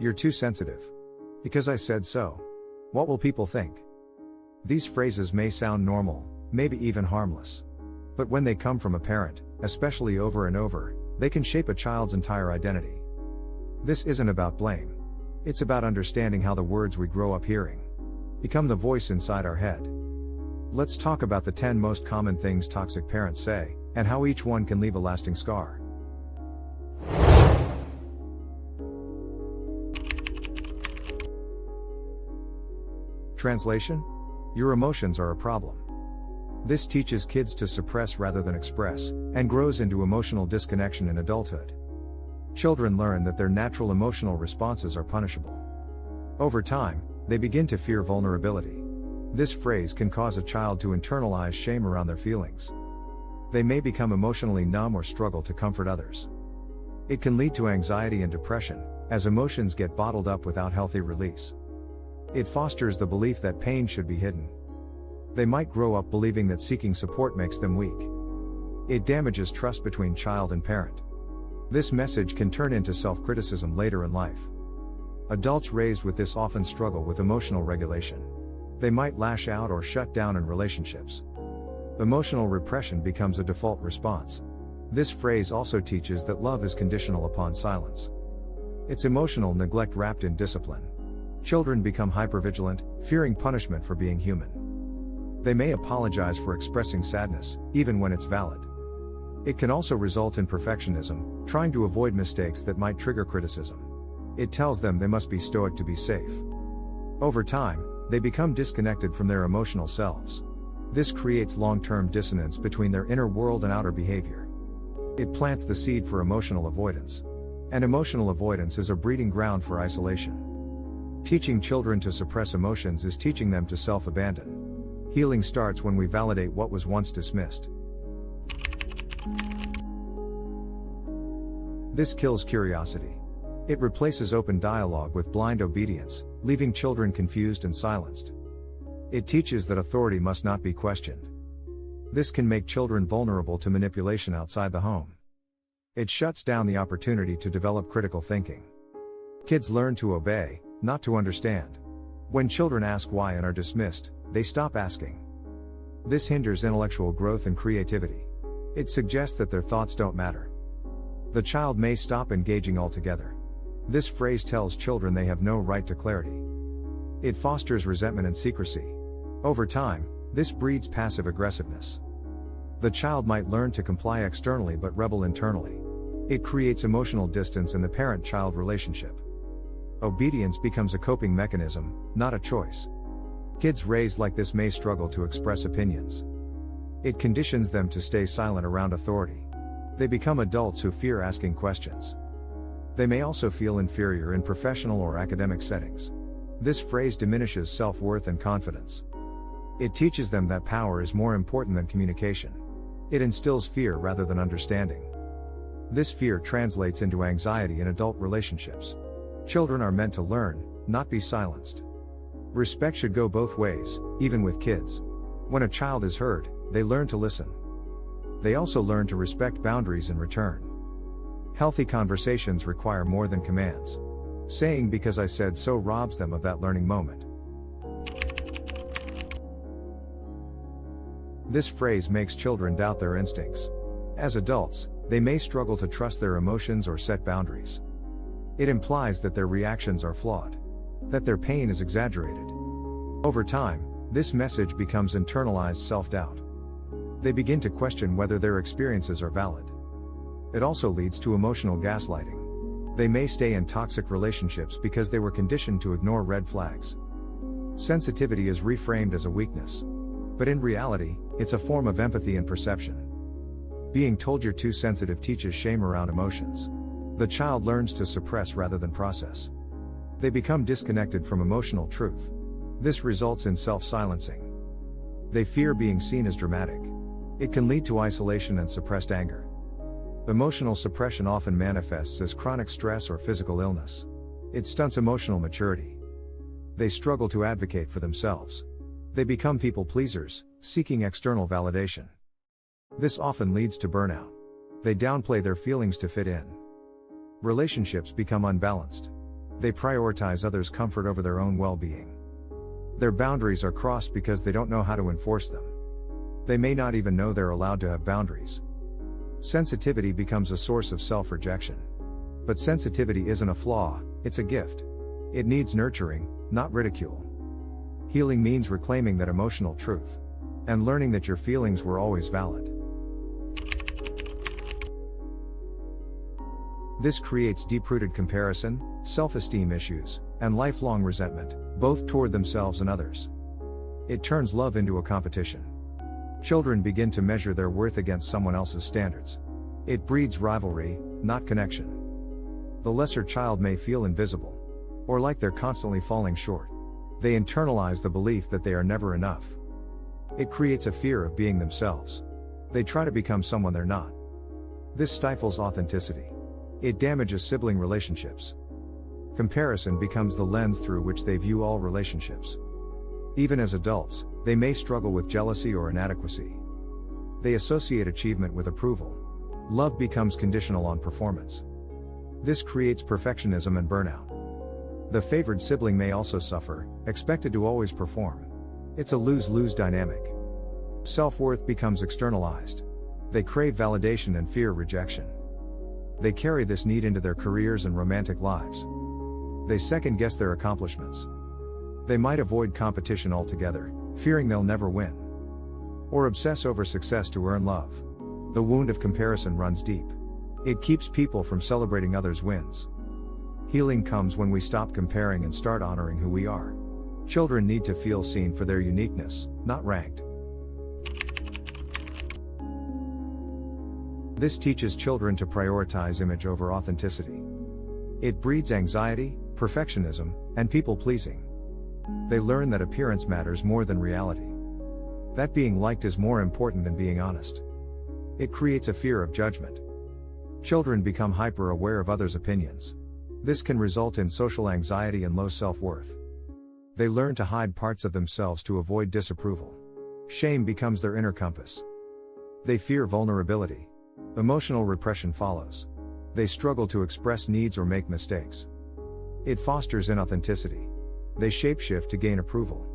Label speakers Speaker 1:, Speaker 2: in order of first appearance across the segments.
Speaker 1: You're too sensitive. Because I said so. What will people think? These phrases may sound normal, maybe even harmless. But when they come from a parent, especially over and over, they can shape a child's entire identity. This isn't about blame. It's about understanding how the words we grow up hearing become the voice inside our head. Let's talk about the 10 most common things toxic parents say, and how each one can leave a lasting scar. Translation? Your emotions are a problem. This teaches kids to suppress rather than express, and grows into emotional disconnection in adulthood. Children learn that their natural emotional responses are punishable. Over time, they begin to fear vulnerability. This phrase can cause a child to internalize shame around their feelings. They may become emotionally numb or struggle to comfort others. It can lead to anxiety and depression, as emotions get bottled up without healthy release. It fosters the belief that pain should be hidden. They might grow up believing that seeking support makes them weak. It damages trust between child and parent. This message can turn into self-criticism later in life. Adults raised with this often struggle with emotional regulation. They might lash out or shut down in relationships. Emotional repression becomes a default response. This phrase also teaches that love is conditional upon silence. It's emotional neglect wrapped in discipline. Children become hypervigilant, fearing punishment for being human. They may apologize for expressing sadness, even when it's valid. It can also result in perfectionism, trying to avoid mistakes that might trigger criticism. It tells them they must be stoic to be safe. Over time, they become disconnected from their emotional selves. This creates long-term dissonance between their inner world and outer behavior. It plants the seed for emotional avoidance. And emotional avoidance is a breeding ground for isolation. Teaching children to suppress emotions is teaching them to self-abandon. Healing starts when we validate what was once dismissed. This kills curiosity. It replaces open dialogue with blind obedience, leaving children confused and silenced. It teaches that authority must not be questioned. This can make children vulnerable to manipulation outside the home. It shuts down the opportunity to develop critical thinking. Kids learn to obey, not to understand. When children ask why and are dismissed, they stop asking. This hinders intellectual growth and creativity. It suggests that their thoughts don't matter. The child may stop engaging altogether. This phrase tells children they have no right to clarity. It fosters resentment and secrecy. Over time, this breeds passive aggressiveness. The child might learn to comply externally but rebel internally. It creates emotional distance in the parent-child relationship. Obedience becomes a coping mechanism, not a choice. Kids raised like this may struggle to express opinions. It conditions them to stay silent around authority. They become adults who fear asking questions. They may also feel inferior in professional or academic settings. This phrase diminishes self-worth and confidence. It teaches them that power is more important than communication. It instills fear rather than understanding. This fear translates into anxiety in adult relationships. Children are meant to learn, not be silenced. Respect should go both ways, even with kids. When a child is heard, they learn to listen. They also learn to respect boundaries in return. Healthy conversations require more than commands. Saying "because I said so" robs them of that learning moment. This phrase makes children doubt their instincts. As adults, they may struggle to trust their emotions or set boundaries. It implies that their reactions are flawed, that their pain is exaggerated. Over time, this message becomes internalized self-doubt. They begin to question whether their experiences are valid. It also leads to emotional gaslighting. They may stay in toxic relationships because they were conditioned to ignore red flags. Sensitivity is reframed as a weakness. But in reality, it's a form of empathy and perception. Being told you're too sensitive teaches shame around emotions. The child learns to suppress rather than process. They become disconnected from emotional truth. This results in self-silencing. They fear being seen as dramatic. It can lead to isolation and suppressed anger. Emotional suppression often manifests as chronic stress or physical illness. It stunts emotional maturity. They struggle to advocate for themselves. They become people pleasers, seeking external validation. This often leads to burnout. They downplay their feelings to fit in. Relationships become unbalanced. They prioritize others' comfort over their own well-being. Their boundaries are crossed because they don't know how to enforce them. They may not even know they're allowed to have boundaries. Sensitivity becomes a source of self-rejection. But sensitivity isn't a flaw, it's a gift. It needs nurturing, not ridicule. Healing means reclaiming that emotional truth. And learning that your feelings were always valid. This creates deep-rooted comparison, self-esteem issues, and lifelong resentment, both toward themselves and others. It turns love into a competition. Children begin to measure their worth against someone else's standards. It breeds rivalry, not connection. The lesser child may feel invisible, or like they're constantly falling short. They internalize the belief that they are never enough. It creates a fear of being themselves. They try to become someone they're not. This stifles authenticity. It damages sibling relationships. Comparison becomes the lens through which they view all relationships. Even as adults, they may struggle with jealousy or inadequacy. They associate achievement with approval. Love becomes conditional on performance. This creates perfectionism and burnout. The favored sibling may also suffer, expected to always perform. It's a lose-lose dynamic. Self-worth becomes externalized. They crave validation and fear rejection. They carry this need into their careers and romantic lives. They second-guess their accomplishments. They might avoid competition altogether, fearing they'll never win. Or obsess over success to earn love. The wound of comparison runs deep. It keeps people from celebrating others' wins. Healing comes when we stop comparing and start honoring who we are. Children need to feel seen for their uniqueness, not ranked. This teaches children to prioritize image over authenticity. It breeds anxiety, perfectionism, and people-pleasing. They learn that appearance matters more than reality. That being liked is more important than being honest. It creates a fear of judgment. Children become hyper-aware of others' opinions. This can result in social anxiety and low self-worth. They learn to hide parts of themselves to avoid disapproval. Shame becomes their inner compass. They fear vulnerability. Emotional repression follows. They struggle to express needs or make mistakes. It fosters inauthenticity. They shapeshift to gain approval.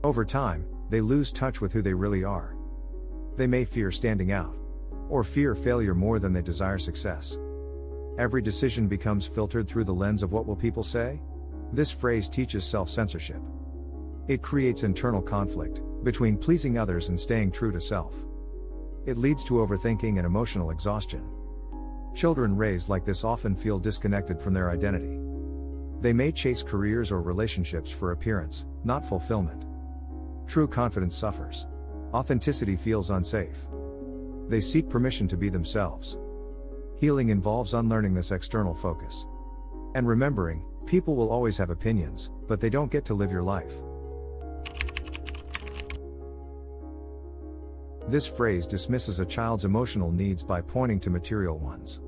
Speaker 1: Over time, they lose touch with who they really are. They may fear standing out, or fear failure more than they desire success. Every decision becomes filtered through the lens of what will people say? This phrase teaches self-censorship. It creates internal conflict between pleasing others and staying true to self. It leads to overthinking and emotional exhaustion. Children raised like this often feel disconnected from their identity. They may chase careers or relationships for appearance, not fulfillment. True confidence suffers. Authenticity feels unsafe. They seek permission to be themselves. Healing involves unlearning this external focus. And remembering, people will always have opinions, but they don't get to live your life. This phrase dismisses a child's emotional needs by pointing to material ones.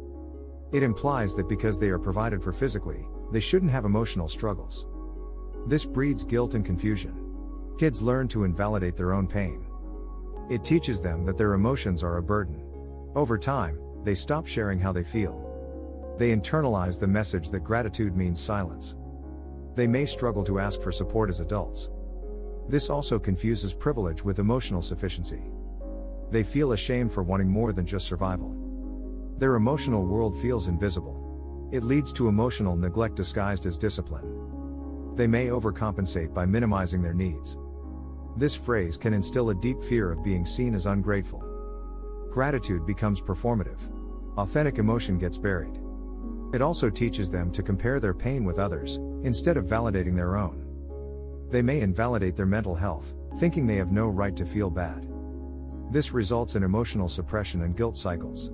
Speaker 1: It implies that because they are provided for physically, they shouldn't have emotional struggles. This breeds guilt and confusion. Kids learn to invalidate their own pain. It teaches them that their emotions are a burden. Over time, they stop sharing how they feel. They internalize the message that gratitude means silence. They may struggle to ask for support as adults. This also confuses privilege with emotional sufficiency. They feel ashamed for wanting more than just survival. Their emotional world feels invisible. It leads to emotional neglect disguised as discipline. They may overcompensate by minimizing their needs. This phrase can instill a deep fear of being seen as ungrateful. Gratitude becomes performative. Authentic emotion gets buried. It also teaches them to compare their pain with others, instead of validating their own. They may invalidate their mental health, thinking they have no right to feel bad. This results in emotional suppression and guilt cycles.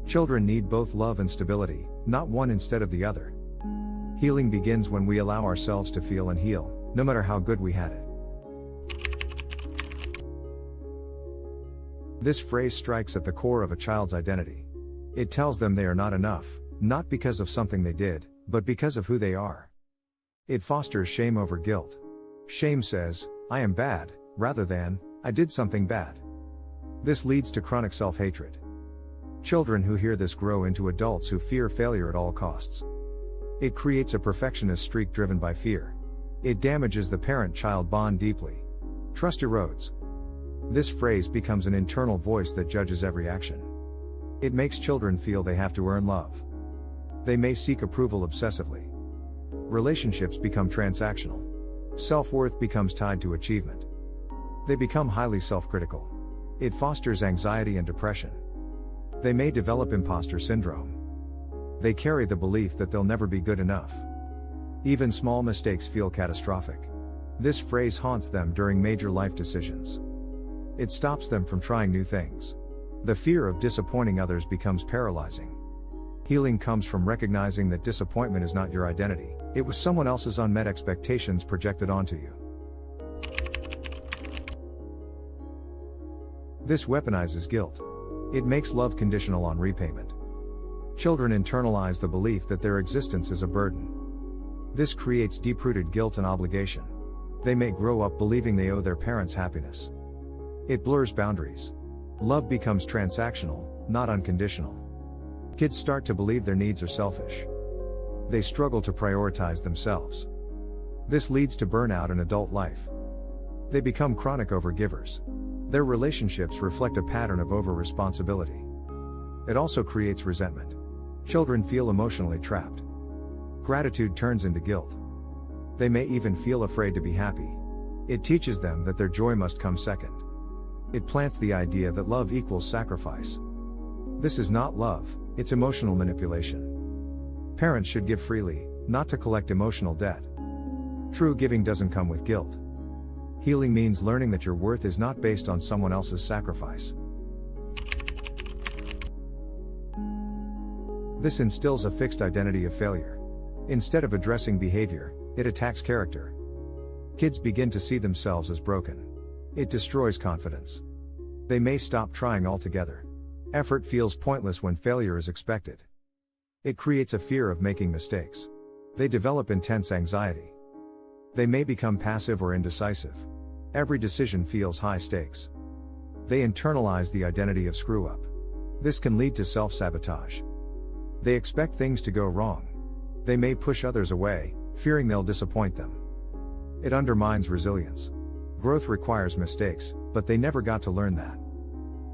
Speaker 1: Children need both love and stability, not one instead of the other. Healing begins when we allow ourselves to feel and heal, no matter how good we had it. This phrase strikes at the core of a child's identity. It tells them they are not enough, not because of something they did, but because of who they are. It fosters shame over guilt. Shame says, I am bad, rather than, I did something bad. This leads to chronic self-hatred. Children who hear this grow into adults who fear failure at all costs. It creates a perfectionist streak driven by fear. It damages the parent-child bond deeply. Trust erodes. This phrase becomes an internal voice that judges every action. It makes children feel they have to earn love. They may seek approval obsessively. Relationships become transactional. Self-worth becomes tied to achievement. They become highly self-critical. It fosters anxiety and depression. They may develop imposter syndrome. They carry the belief that they'll never be good enough. Even small mistakes feel catastrophic. This phrase haunts them during major life decisions. It stops them from trying new things. The fear of disappointing others becomes paralyzing. Healing comes from recognizing that disappointment is not your identity, it was someone else's unmet expectations projected onto you. This weaponizes guilt. It makes love conditional on repayment. Children internalize the belief that their existence is a burden. This creates deep-rooted guilt and obligation. They may grow up believing they owe their parents happiness. It blurs boundaries. Love becomes transactional, not unconditional. Kids start to believe their needs are selfish. They struggle to prioritize themselves. This leads to burnout in adult life. They become chronic overgivers. Their relationships reflect a pattern of over-responsibility. It also creates resentment. Children feel emotionally trapped. Gratitude turns into guilt. They may even feel afraid to be happy. It teaches them that their joy must come second. It plants the idea that love equals sacrifice. This is not love, it's emotional manipulation. Parents should give freely, not to collect emotional debt. True giving doesn't come with guilt. Healing means learning that your worth is not based on someone else's sacrifice. This instills a fixed identity of failure. Instead of addressing behavior, it attacks character. Kids begin to see themselves as broken. It destroys confidence. They may stop trying altogether. Effort feels pointless when failure is expected. It creates a fear of making mistakes. They develop intense anxiety. They may become passive or indecisive. Every decision feels high stakes. They internalize the identity of screw-up. This can lead to self-sabotage. They expect things to go wrong. They may push others away, fearing they'll disappoint them. It undermines resilience. Growth requires mistakes, but they never got to learn that.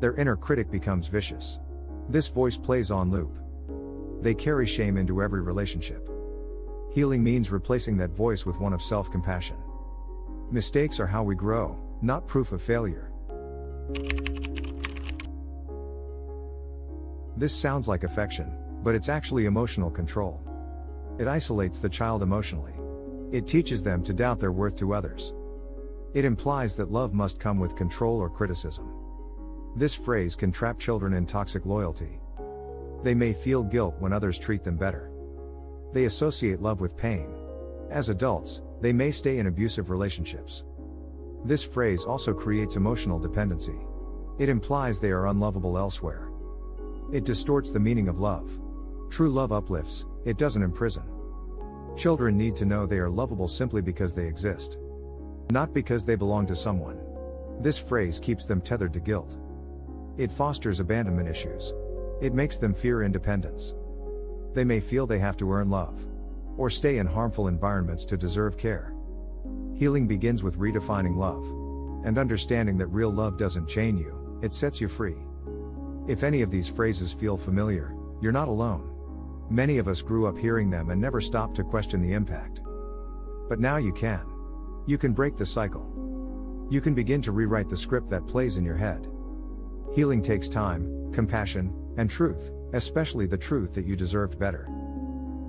Speaker 1: Their inner critic becomes vicious. This voice plays on loop. They carry shame into every relationship. Healing means replacing that voice with one of self-compassion. Mistakes are how we grow, not proof of failure. This sounds like affection, but it's actually emotional control. It isolates the child emotionally. It teaches them to doubt their worth to others. It implies that love must come with control or criticism. This phrase can trap children in toxic loyalty. They may feel guilt when others treat them better. They associate love with pain. As adults, they may stay in abusive relationships. This phrase also creates emotional dependency. It implies they are unlovable elsewhere. It distorts the meaning of love. True love uplifts, it doesn't imprison. Children need to know they are lovable simply because they exist, not because they belong to someone. This phrase keeps them tethered to guilt. It fosters abandonment issues. It makes them fear independence. They may feel they have to earn love, or stay in harmful environments to deserve care. Healing begins with redefining love, and understanding that real love doesn't chain you, it sets you free. If any of these phrases feel familiar, you're not alone. Many of us grew up hearing them and never stopped to question the impact. But now you can. You can break the cycle. You can begin to rewrite the script that plays in your head. Healing takes time, compassion, and truth, especially the truth that you deserved better.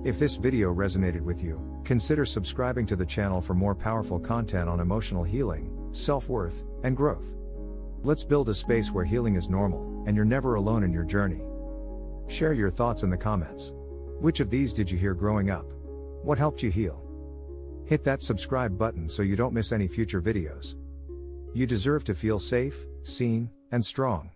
Speaker 1: If this video resonated with you, consider subscribing to the channel for more powerful content on emotional healing, self-worth, and growth. Let's build a space where healing is normal, and you're never alone in your journey. Share your thoughts in the comments. Which of these did you hear growing up? What helped you heal? Hit that subscribe button so you don't miss any future videos. You deserve to feel safe, seen, and strong.